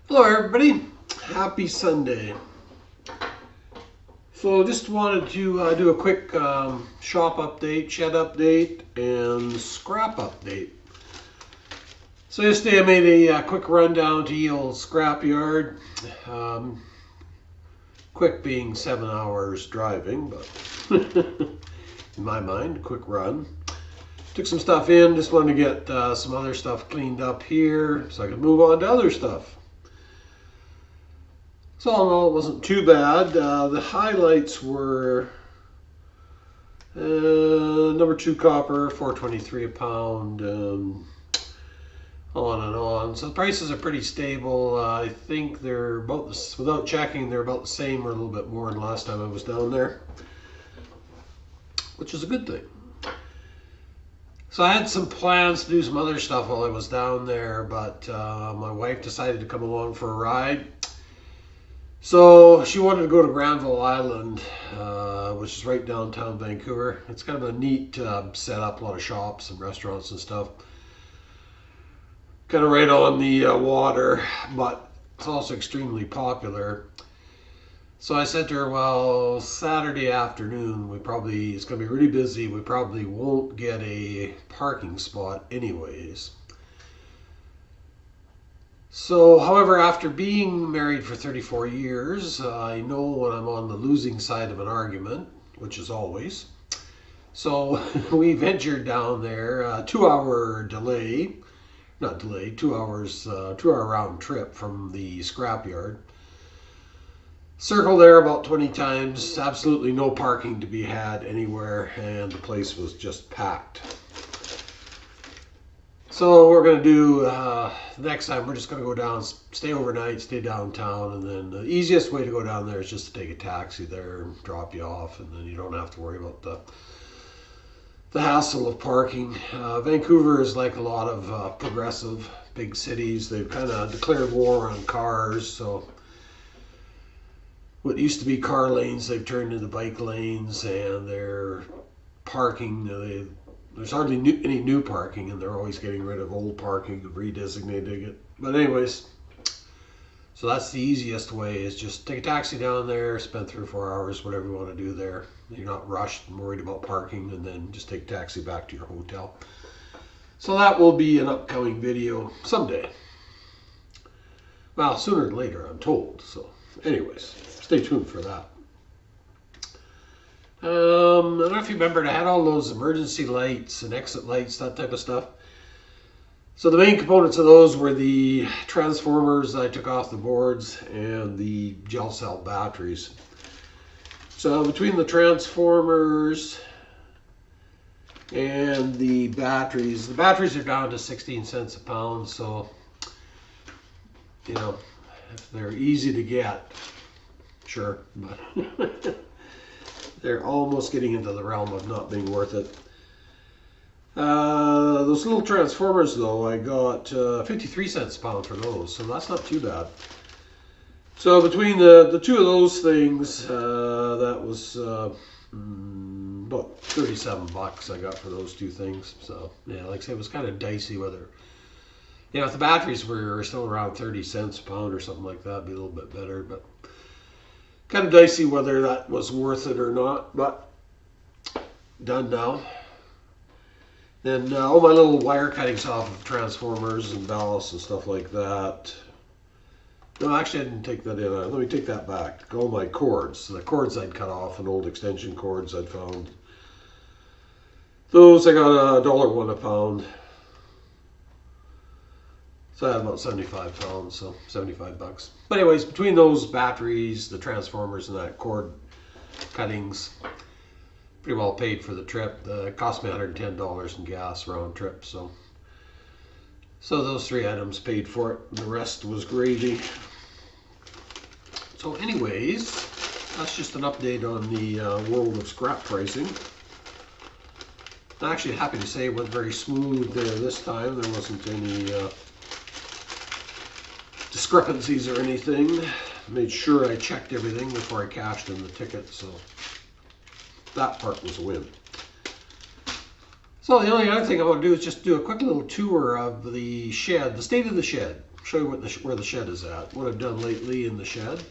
Hello everybody, happy Sunday. So just wanted to do a quick shop update, shed update, and scrap update. So yesterday I made a quick run down to Eel's scrap yard. Quick being 7 hours driving, but in my mind, quick run. Took some stuff in, just wanted to get some other stuff cleaned up here so I could move on to other stuff. So all in all, it wasn't too bad. The highlights were number 2 copper, $4.23 a pound, on and on. So the prices are pretty stable. I think they're about this, without checking, they're about the same or a little bit more than last time I was down there, which is a good thing. So I had some plans to do some other stuff while I was down there, but my wife decided to come along for a ride. So she wanted to go to Granville Island, which is right downtown Vancouver. It's kind of a neat setup, a lot of shops and restaurants and stuff. Kind of right on the water, but it's also extremely popular. So I said to her, well, Saturday afternoon, it's going to be really busy. We probably won't get a parking spot anyways. So, however, after being married for 34 years, I know when I'm on the losing side of an argument, which is always. So we ventured down there, 2-hour delay, not delay, 2 hours, 2-hour round trip from the scrapyard. Circled there about 20 times, absolutely no parking to be had anywhere, and the place was just packed. So we're going to do, next time we're just going to go down, stay overnight, stay downtown, and then the easiest way to go down there is just to take a taxi there and drop you off, and then you don't have to worry about the hassle of parking. Vancouver is like a lot of progressive big cities. They've kind of declared war on cars, so what used to be car lanes, they've turned into bike lanes, and they're parking, there's hardly any new parking, and they're always getting rid of old parking and redesignating it. But anyways, so that's the easiest way, is just take a taxi down there, spend 3 or 4 hours, whatever you want to do there. You're not rushed and worried about parking, and then just take a taxi back to your hotel. So that will be an upcoming video someday. Well, sooner than later, I'm told. So anyways, stay tuned for that. I don't know if you remember, I had all those emergency lights and exit lights, that type of stuff. So the main components of those were the transformers I took off the boards and the gel cell batteries. So between the transformers and the batteries are down to 16 cents a pound. So, you know, if they're easy to get, sure, but they're almost getting into the realm of not being worth it. Those little transformers, though, I got 53 cents a pound for those, so that's not too bad. So between the two of those things, that was about 37 bucks I got for those two things. So yeah, like I said, it was kind of dicey whether, you know, if the batteries were still around 30 cents a pound or something like that, it'd be a little bit better, but kind of dicey whether that was worth it or not, but done now. Then all my little wire cuttings off of transformers and ballasts and stuff like that. No, actually I didn't take that in. Let me take that back. All my cords. The cords I'd cut off and old extension cords I'd found. Those I got $1.01 a pound. So I had about 75 pounds, so 75 bucks. But anyways, between those batteries, the transformers, and that cord cuttings, pretty well paid for the trip. It cost me $110 in gas round trip, so those 3 items paid for it. The rest was gravy. So anyways, that's just an update on the world of scrap pricing. I'm actually happy to say it went very smooth there this time. There wasn't any discrepancies or anything. Made sure I checked everything before I cashed in the ticket, so that part was a win. So the only other thing I want to do is just do a quick little tour of the shed, the state of the shed. show you where the shed is at, what I've done lately in the shed,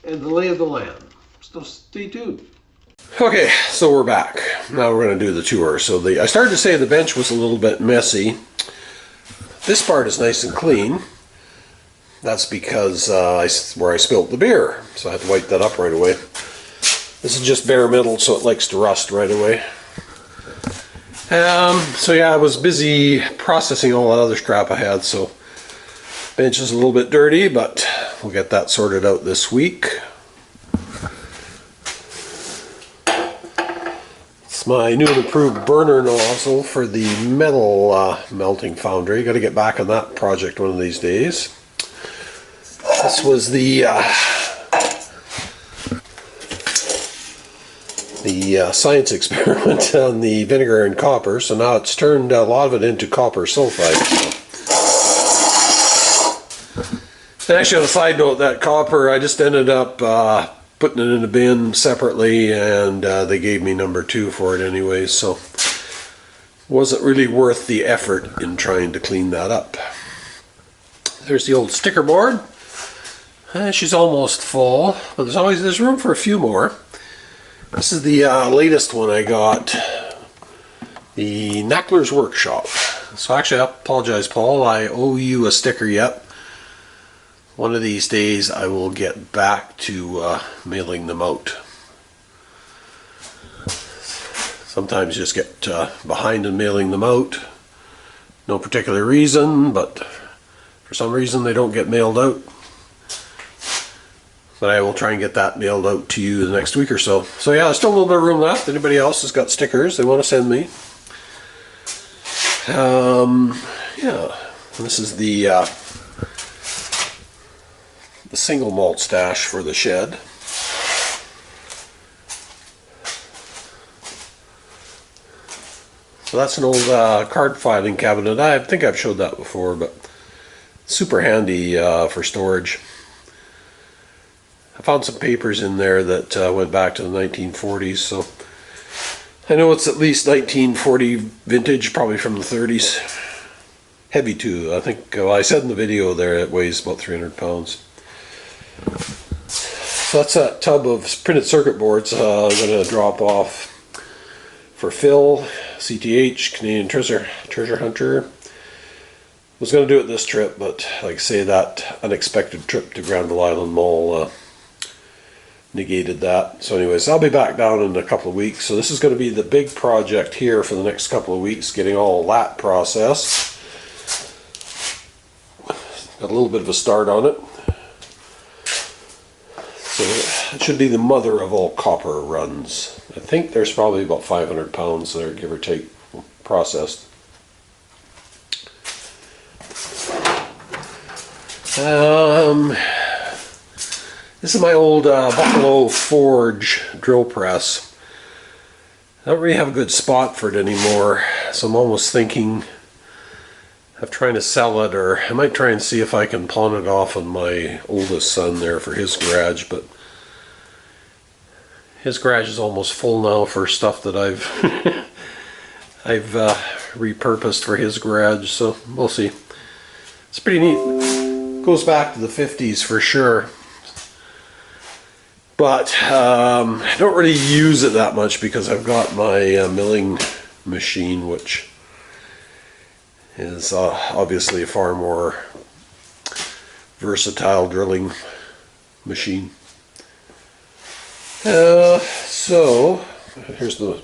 and the lay of the land. So stay tuned. Okay, so we're back. Now we're going to do the tour. So I started to say the bench was a little bit messy. This part is nice and clean. That's because where I spilled the beer, so I had to wipe that up right away. This is just bare metal, so it likes to rust right away. So yeah, I was busy processing all that other crap I had, so bench is a little bit dirty, but we'll get that sorted out this week. It's my new and improved burner nozzle for the metal melting foundry. Got to get back on that project one of these days. This was the science experiment on the vinegar and copper, so now it's turned a lot of it into copper sulfide. And actually, on a side note, that copper, I just ended up putting it in a bin separately, and they gave me number 2 for it anyway, so wasn't really worth the effort in trying to clean that up. There's the old sticker board. She's almost full, but there's room for a few more. This is the latest one I got, the Knackler's Workshop. So actually, I apologize, Paul, I owe you a sticker yet. One of these days I will get back to mailing them out. Sometimes you just get behind in mailing them out. No particular reason, but for some reason they don't get mailed out. But I will try and get that mailed out to you the next week or so. So yeah, there's still a little bit of room left. Anybody else has got stickers they want to send me? Yeah, this is the single malt stash for the shed. So that's an old card filing cabinet. I think I've showed that before, but super handy for storage. I found some papers in there that went back to the 1940s, so I know it's at least 1940 vintage, probably from the 30s. Heavy too. I think, well, I said in the video there it weighs about 300 pounds. So that's a tub of printed circuit boards I'm going to drop off for Phil, CTH, Canadian Treasure Hunter. Was going to do it this trip, but like I say, that unexpected trip to Granville Island Mall negated that. So anyways, I'll be back down in a couple of weeks. So this is going to be the big project here for the next couple of weeks, getting all that processed. Got a little bit of a start on it. So it should be the mother of all copper runs. I think there's probably about 500 pounds there, give or take, processed. This is my old Buffalo Forge drill press. I don't really have a good spot for it anymore, so I'm almost thinking of trying to sell it, or I might try and see if I can pawn it off on my oldest son there for his garage, but his garage is almost full now for stuff that I've repurposed for his garage, so we'll see. It's pretty neat. Goes back to the 50s for sure. But I don't really use it that much because I've got my milling machine, which is obviously a far more versatile drilling machine. So here's the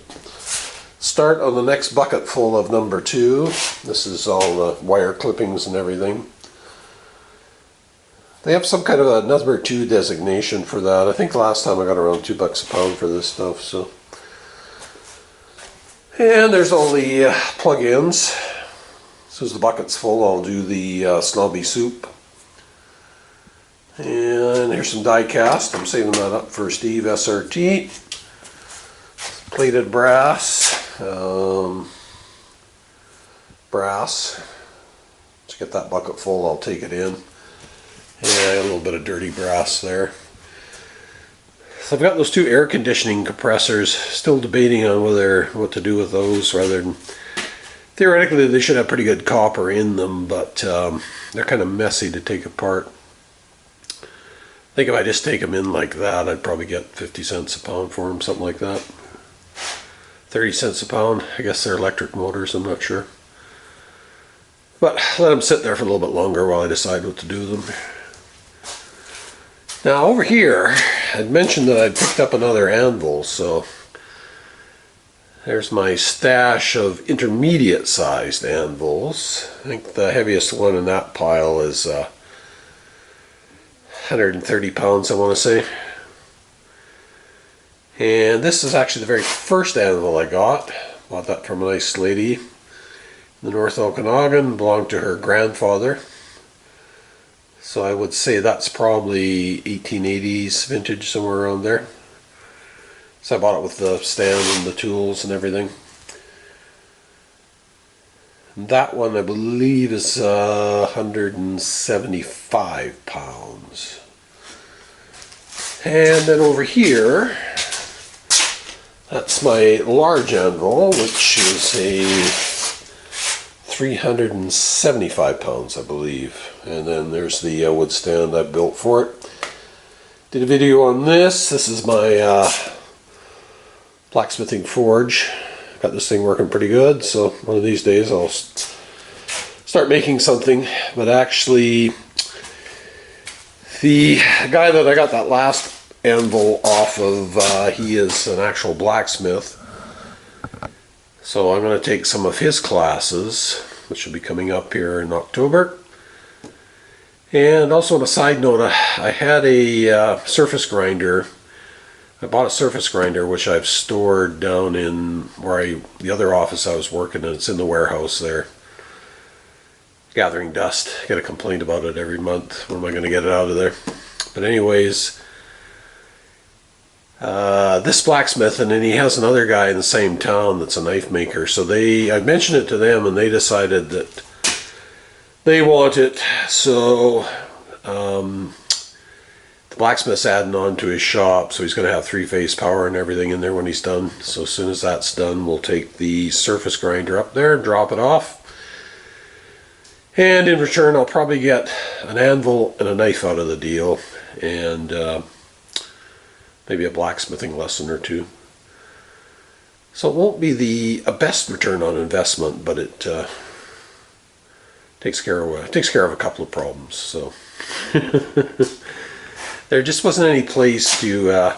start on the next bucket full of number 2. This is all the wire clippings and everything. They have some kind of a number 2 designation for that. I think last time I got around $2 a pound for this stuff. So, and there's all the plug-ins. As soon as the bucket's full, I'll do the snobby soup. And here's some die cast. I'm saving that up for Steve SRT. Plated brass. To get that bucket full, I'll take it in. Yeah, a little bit of dirty brass there. So I've got those 2 air conditioning compressors. Still debating on what to do with those rather than Theoretically, they should have pretty good copper in them, but they're kind of messy to take apart. I think if I just take them in like that, I'd probably get 50 cents a pound for them, something like that. 30 cents a pound. I guess they're electric motors, I'm not sure. But let them sit there for a little bit longer while I decide what to do with them. Now over here, I'd mentioned that I'd picked up another anvil, so there's my stash of intermediate sized anvils. I think the heaviest one in that pile is 130 pounds, I want to say. And this is actually the very first anvil I got. Bought that from a nice lady in the North Okanagan, belonged to her grandfather. So I would say that's probably 1880s vintage, somewhere around there. So I bought it with the stand and the tools and everything. And that one I believe is 175 pounds. And then over here, that's my large anvil, which is a 375 pounds, I believe. And then there's the wood stand I built for it. Did a video on this. This is my Blacksmithing Forge. Got this thing working pretty good, so one of these days I'll start making something. But actually, the guy that I got that last anvil off of, he is an actual blacksmith. So I'm going to take some of his classes, which will be coming up here in October. And also on a side note, I had a surface grinder. I bought a surface grinder which I've stored down in the other office I was working in. It's in the warehouse there. Gathering dust. I get a complaint about it every month. When am I going to get it out of there? But anyways, this blacksmith, and then he has another guy in the same town that's a knife maker. So I mentioned it to them, and they decided that they want it. So the blacksmith's adding on to his shop, so he's going to have 3-phase power and everything in there when he's done. So as soon as that's done, we'll take the surface grinder up there and drop it off. And in return, I'll probably get an anvil and a knife out of the deal, and maybe a blacksmithing lesson or two. So it won't be a best return on investment, but it takes care of a couple of problems. So there just wasn't any place to.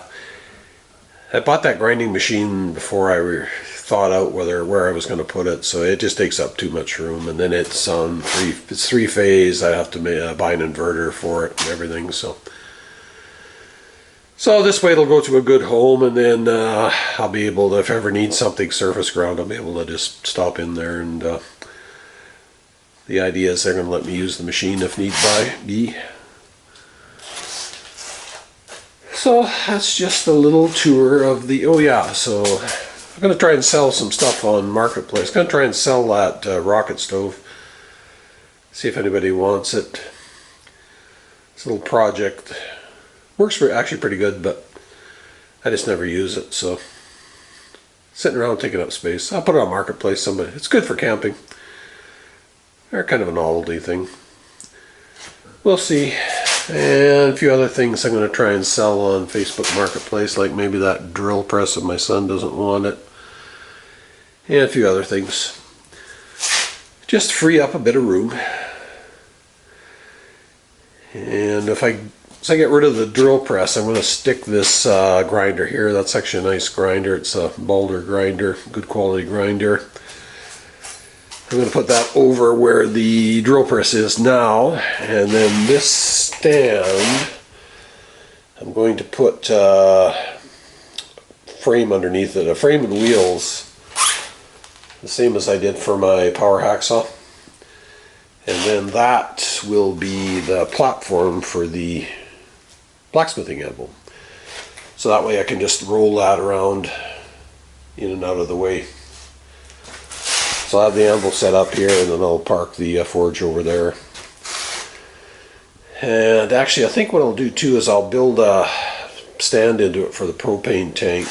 I bought that grinding machine before I thought out where I was going to put it, so it just takes up too much room. And then it's on it's 3-phase. I have to buy an inverter for it and everything. So this way it'll go to a good home, and then I'll be able to, if I ever need something surface ground, I'll be able to just stop in there. And the idea is they're going to let me use the machine if need be. So that's just a little tour of the, oh yeah, so I'm going to try and sell some stuff on Marketplace. I'm going to try and sell that rocket stove. See if anybody wants it. It's a little project. Works actually pretty good, but I just never use it, so sitting around taking up space. I'll put it on Marketplace. It's good for camping. They're kind of a novelty thing. We'll see. And a few other things I'm going to try and sell on Facebook Marketplace, like maybe that drill press if my son doesn't want it. And a few other things. Just free up a bit of room. And if I get rid of the drill press, I'm going to stick this grinder here. That's actually a nice grinder. It's a Boulder grinder, good quality grinder. I'm going to put that over where the drill press is now, and then this stand, I'm going to put frame underneath it, a frame and wheels, the same as I did for my power hacksaw. And then that will be the platform for the blacksmithing anvil. So that way I can just roll that around in and out of the way. So I'll have the anvil set up here, and then I'll park the forge over there. And actually, I think what I'll do too is I'll build a stand into it for the propane tank.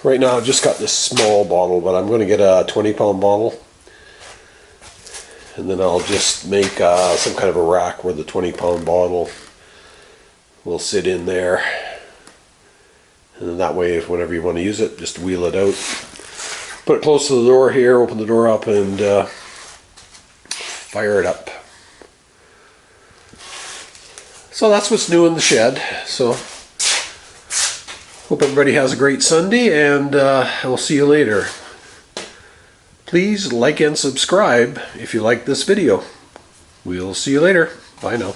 Right now I've just got this small bottle, but I'm going to get a 20-pound bottle. And then I'll just make some kind of a rack where the 20-pound bottle will sit in there. And then that way, if whenever you want to use it, just wheel it out. Put it close to the door here, open the door up, and fire it up. So that's what's new in the shed. So hope everybody has a great Sunday, and we'll see you later. Please like and subscribe if you like this video. We'll see you later. Bye now.